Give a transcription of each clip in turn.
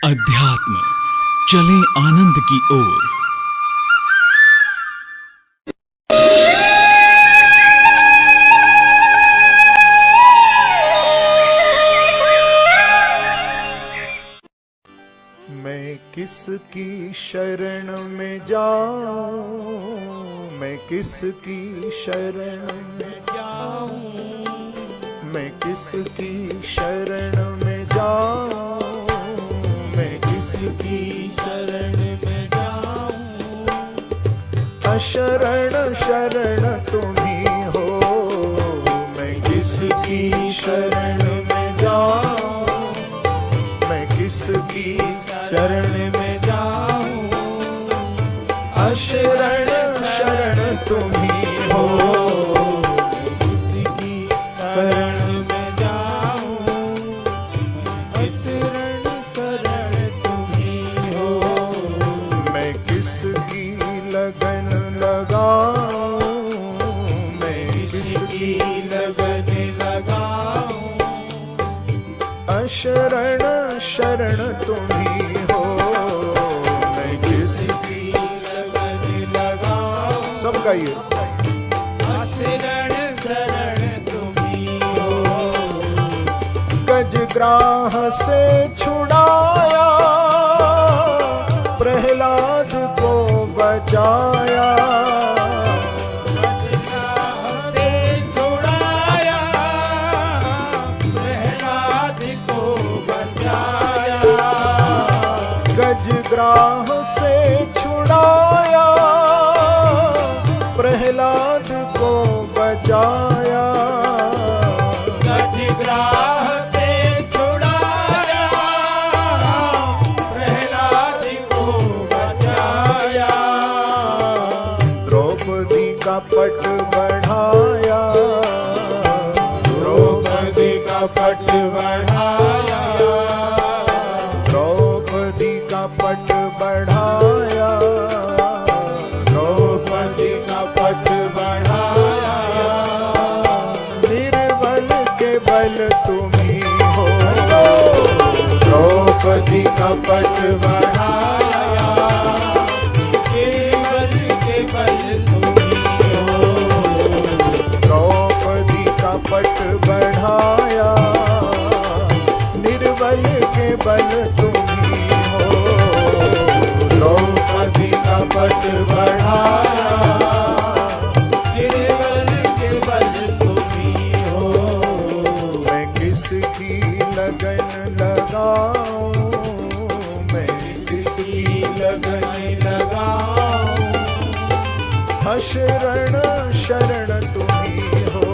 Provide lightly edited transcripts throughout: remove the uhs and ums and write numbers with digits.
अध्यात्म, चलें आनंद की ओर। मैं किसकी शरण में जाऊं, मैं किसकी शरण में जाऊं, मैं किसकी शरण में जाऊं, मैं किसकी शरण में जाऊं। अशरण शरण तुम्ही हो, मैं किसकी शरण में जाऊं, मैं किसकी शरण में जाऊं। अशरण शरण तुम्ही हो, किसकी शरण में जाऊं। अशरण शरण तुम्ही हो, मैं किसकी लगन लगाऊं, मैं किसकी लगन लगाऊं। अशरण शरण तुम्ही हो, मैं किसकी लगन लगाऊं। सब गाइए। अशरण शरण तुम्ही हो, गजग्राह से छुड़ाया, प्रहलाद को बचाया। गजग्राह से छुड़ाया, प्रहलाद को बचाया। गजग्राह से छुड़ाया, प्रहलाद को बचाया। गजग्राह से छुड़ाया, प्रहलाद को बचाया। द्रौपदी का पट बढ़ाया, द्रौपदी का पट बढ़ाया। द्रौपदी का पट बढ़ाया, द्रौपदी का पट बढ़ाया। निर्बल के बल तुम्ही हो, द्रौपदी का पट बढ़ाया। निर्बल के बल तुम्ही हो, द्रौपदी का पट बढ़ाया। निर्बल के बल तुम्ही हो, द्रौपदी का पट बढ़ाया। निर्बल के बल तुम्ही हो, मैं किसकी लगन लगाऊं, मैं किसकी लगन लगाऊं। अशरण शरण तुम्ही हो,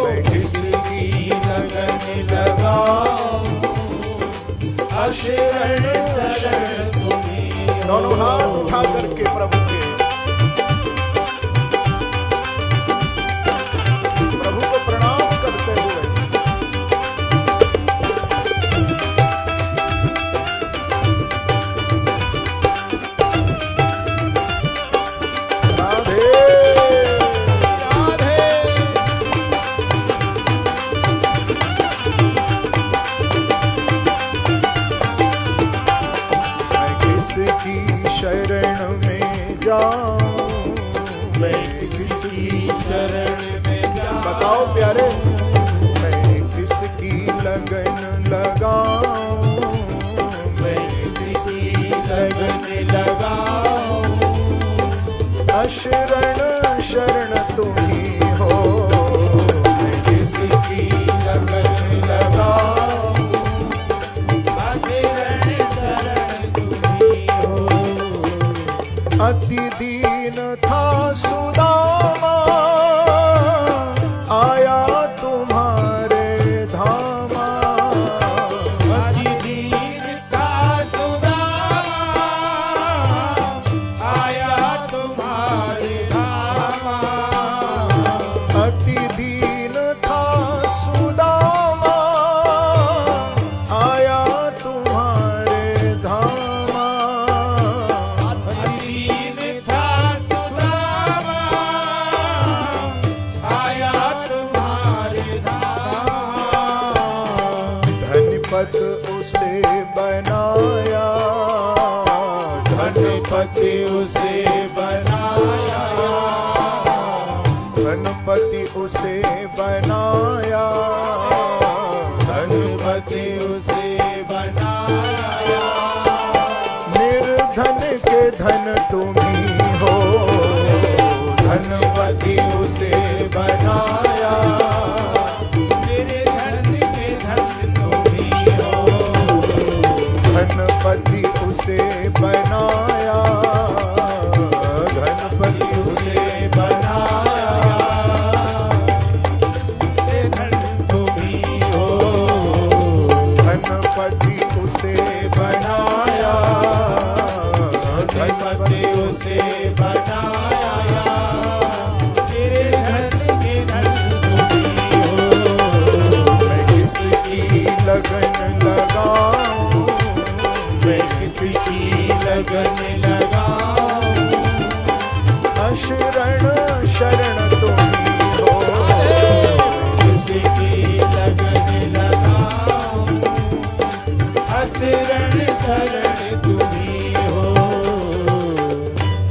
मैं किसकी लगन लगाऊं। अशरण शरण तुम्ही। दोनों हाथ उठा करके प्रभु के, प्रभु को प्रणाम करते हुए राधे राधे। मैं किसकी शरण में जाऊं, मैं किसकी शरण में जाऊं। बताओ प्यारे, मैं किसकी लगन लगाऊं, मैं किसकी लगन लगाऊं। अशरण शरण तुम्ही हो, मैं किसकी लगन लगाऊं। अशरण शरण तुम्ही हो। अति दीन था सुदामा, आया तुम्हारे धामा। अति दीन था सुदामा, आया तुम्हारे धामा। अति दीन था सुदामा, आया तुम्हारे धामा। अति दीन था सुदामा, आया तुम्हारे धामा। धनपत उस उसे बनाया, धनपति उसे बनाया, धनपति उसे बनाया, धनपति उसे बनाया। निर्धन के धन तुम्ही हो, धनपति उसे बनाया, मेरे धन के धन तुम्ही हो। धनपति उसे बनाया, धनपति उसे बनाया, मेरे धन तुम्ही हो। धनपति उसे बनाया, धनपति उसे बनाया, मेरे धन के धन तुम्ही हो। मैं किसकी लगन लगाऊं, मैं किसी लगन लगाऊं, अशरण शरण तुम्ही हो। किसी लगन लगाऊं, असरण शरण तुम्ही हो।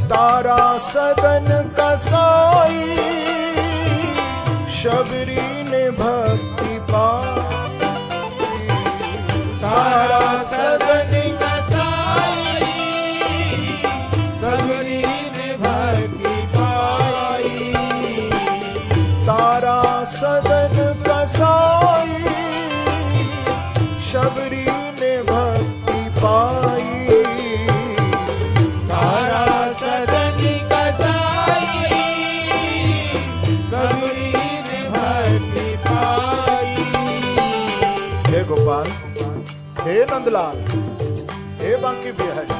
तारा सदन का साई, शबरी ने भक्ति पाई। तारा सदन का साई, सबरी ने भक्ति पाई। तारा सदन का साई, शबरी ने भक्ति पाई। तारा सदन का साई, सबरी ने भक्ति पाई। हे गोपाल, हे नंदलाल, हे बांकी बिहारी,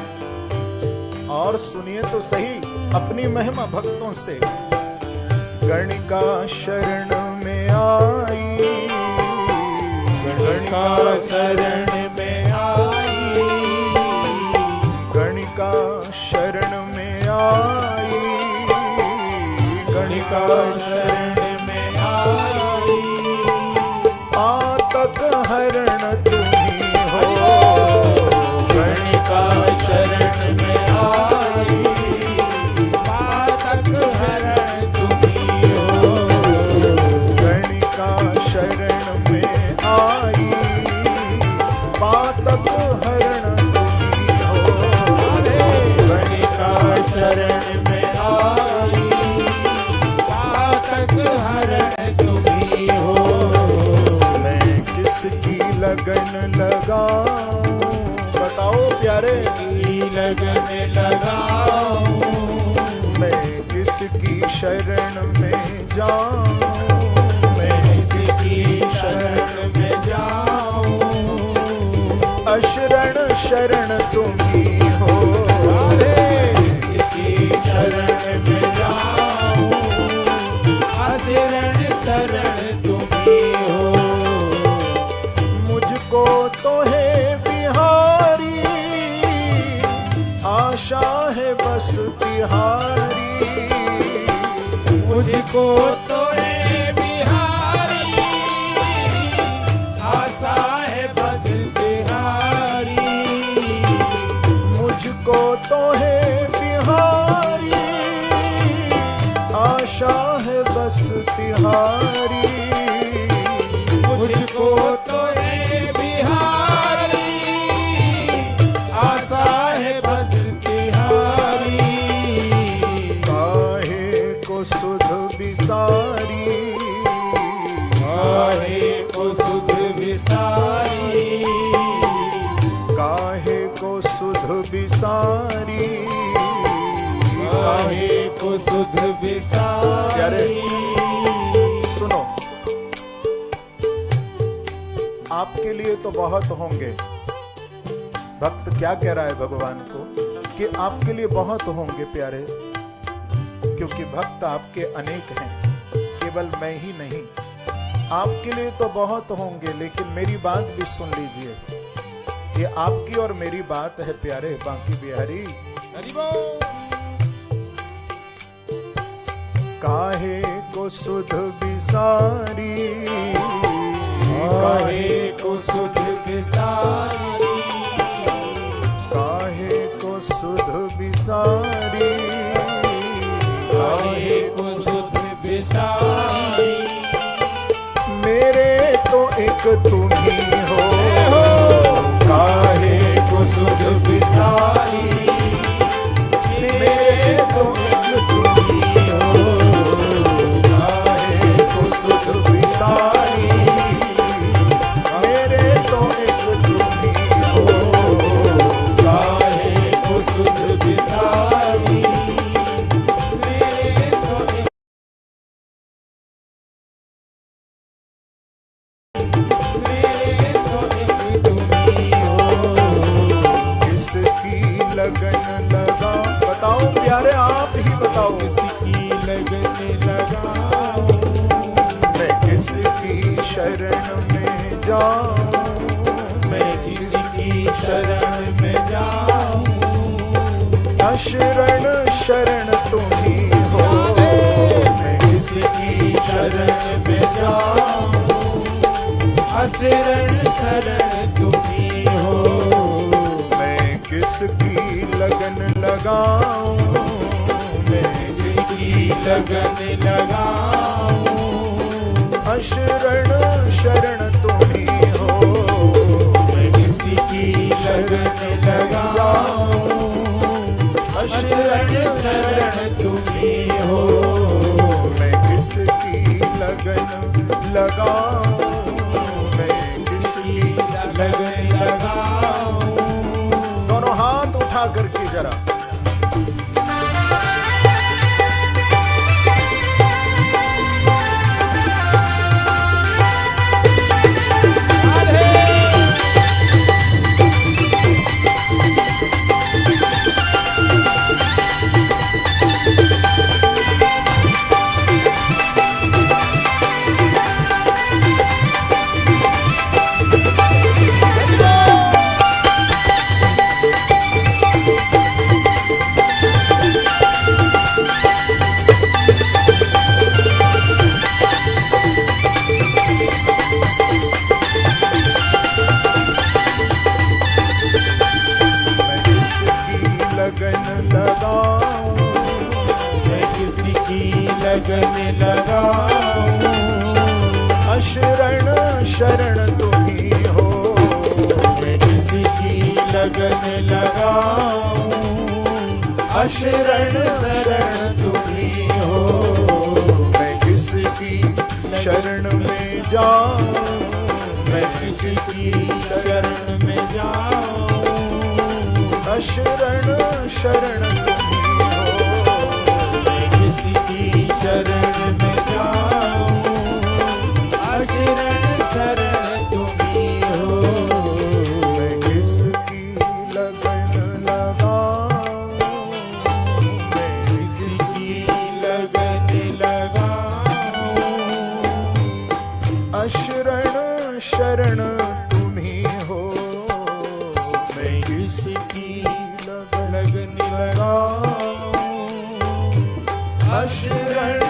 और सुनिए तो सही अपनी महिमा भक्तों से। गणिका शरण में आई, गणिका शरण में आई, गणिका शरण में आई, गणिका शरण में आई। आतक हरण तुम्ही हो। गणिका शरण में आई, पातक हरण तुम्ही हो। गणिका शरण में आई, पातक हरण तुम्ही हो। गणिका शरण में आई, पातक हरण तुम्ही हो। मैं किसकी लगन लगाऊं, बताओ प्यारे। की लगन लगाऊं, मैं किसकी शरण में जाऊं, मैं किसी शरण में जाऊं। अशरण शरण तुम्ही हो। किसी शरण में जाऊं, असरण शरण तुम्ही हो। मुझको तो है बिहारी, आशा है बस तिहारी। मुझको तो है बिहारी, आशा है बस बिहारी। मुझको तो है बिहारी, आशा है बस तिहारी। मुझको तो है बिहारी, आशा है बस बिहारी। काहे को सुध बिसारी, काहे को सुध बिसारी, काहे को सुध बिसारी। काहे को सुध बिसारी। सुनो, आपके लिए तो बहुत होंगे। भक्त क्या कह रहा है भगवान को कि आपके लिए बहुत होंगे प्यारे, क्योंकि भक्त आपके अनेक हैं, केवल मैं ही नहीं। आपके लिए तो बहुत होंगे, लेकिन मेरी बात भी सुन लीजिए। ये आपकी और मेरी बात है प्यारे बांकी बिहारी। काहे को सुध बिसारी, काहे को सुध बिसारी। तुम ही हो। काहे को सुध विसारी मेरे तो एक तुम ही हो। काहे को सुध विसारी मेरे तो एक तुम ही हो। काहे को सुध विसारी मेरे तो एक तुम ही हो। किसकी लगन लगा, बताओ प्यारे आप ही बताओ। किसकी लगन लगाऊं मैं किसकी शरण में जाऊं, मैं किसकी शरण में जाऊं। शरण शरण तुम ही हो। मैं किसकी शरण में जाऊं। शरण शरण तुम ही हो। मैं किसकी लगन लगाऊं, मैं किसकी लगन लगाऊं। शरण शरण तुम ही हो। मैं किसकी लगन लगाऊं। शरण शरण तुम ही हो। मैं किसकी लगन लगाऊं, मैं किसकी लगन लगाऊं। दोनों हाथ उठा करके जरा लगन लगाऊं। शरण शरण तुम ही हो। मैं किसकी लगन लगाऊं। शरण शरण तुम ही हो। मैं किसकी शरण में जाऊं, मैं किसकी शरण में जाऊं। शरण शरण तुम ही हो। मैं किसकी शरण में जाऊं। शरण शरण तुम ही हो। मैं किसकी लगन लगाऊं, मैं किसकी लगन लगाऊं। शरण शरण तुम ही हो। मैं किसकी लगन लगाऊं। शरण